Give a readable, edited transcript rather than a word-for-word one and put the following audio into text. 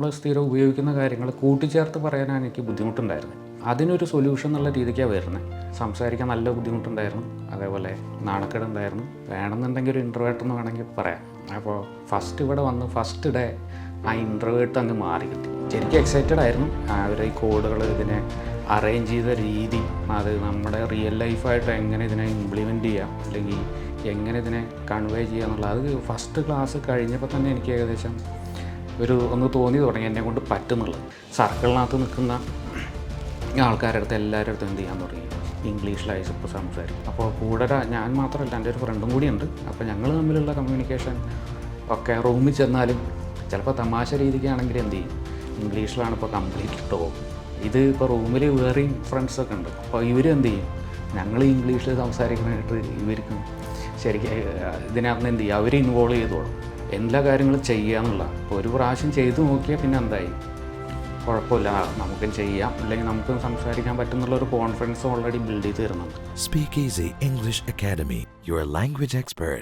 നമ്മൾ സ്ഥിരം ഉപയോഗിക്കുന്ന കാര്യങ്ങൾ കൂട്ടിച്ചേർത്ത് പറയാനാണ് എനിക്ക് ബുദ്ധിമുട്ടുണ്ടായിരുന്നത്. അതിനൊരു സൊല്യൂഷൻ എന്നുള്ള രീതിക്കാണ് വരുന്നത്. സംസാരിക്കാൻ നല്ല ബുദ്ധിമുട്ടുണ്ടായിരുന്നു, അതേപോലെ നാണക്കേടുണ്ടായിരുന്നു. വേണമെന്നുണ്ടെങ്കിൽ ഒരു ഇൻട്രോവേർട്ട് എന്ന് വേണമെങ്കിൽ പറയാം. അപ്പോൾ ഫസ്റ്റ് ഇവിടെ വന്ന് ഫസ്റ്റ് ഡേ ആ ഇൻട്രോവേർട്ട് അങ്ങ് മാറി കിട്ടി. ശരിക്കും എക്സൈറ്റഡ് ആയിരുന്നു. അവർ ഈ കോഡുകൾ ഇതിനെ അറേഞ്ച് ചെയ്ത രീതി, അത് നമ്മുടെ റിയൽ ലൈഫായിട്ട് എങ്ങനെ ഇതിനെ ഇംപ്ലിമെൻറ്റ് ചെയ്യാം, അല്ലെങ്കിൽ എങ്ങനെ ഇതിനെ കൺവേ ചെയ്യുക എന്നുള്ളത്, അത് ഫസ്റ്റ് ക്ലാസ് കഴിഞ്ഞപ്പോൾ തന്നെ എനിക്ക് ഏകദേശം ഒന്ന് തോന്നി തുടങ്ങി എന്നെ കൊണ്ട് പറ്റുന്നുള്ളത്. സർക്കിളിനകത്ത് നിൽക്കുന്ന ആൾക്കാരുടെ അടുത്ത് എല്ലാവരുടെ അടുത്തും എന്ത് ചെയ്യാൻ തുടങ്ങി, ഇംഗ്ലീഷിലായി ഇപ്പോൾ സംസാരിക്കും. അപ്പോൾ കൂടെ ഞാൻ മാത്രമല്ല, എൻ്റെ ഒരു ഫ്രണ്ടും കൂടിയുണ്ട്. അപ്പോൾ ഞങ്ങൾ തമ്മിലുള്ള കമ്മ്യൂണിക്കേഷൻ ഒക്കെ റൂമിൽ ചെന്നാലും ചിലപ്പോൾ തമാശ രീതിക്കാണെങ്കിൽ എന്ത് ചെയ്യും, ഇംഗ്ലീഷിലാണ് ഇപ്പോൾ കംപ്ലീറ്റ് ടോക്ക്. ഇത് ഇപ്പോൾ റൂമിൽ വേറെയും ഫ്രണ്ട്സൊക്കെ ഉണ്ട്. അപ്പോൾ ഇവരെന്ത് ചെയ്യും, ഞങ്ങൾ ഇംഗ്ലീഷിൽ സംസാരിക്കാനായിട്ട് ഇവർക്കും ശരിക്കും ഇതിനകത്ത് എന്ത് ചെയ്യും, അവർ ഇൻവോൾവ് ചെയ്തോളും. എല്ലാ കാര്യങ്ങളും ചെയ്യുക എന്നുള്ള. അപ്പോൾ ഒരു പ്രാവശ്യം ചെയ്തു നോക്കിയാൽ പിന്നെ എന്തായി, കുഴപ്പമില്ല, നമുക്കും ചെയ്യാം, അല്ലെങ്കിൽ നമുക്കും സംസാരിക്കാൻ പറ്റുന്നുള്ളൊരു കോൺഫിഡൻസ് ഓൾറെഡി ബിൽഡ് ചെയ്ത് തരുന്നുണ്ട്. Speakeasy English Academy, your language expert.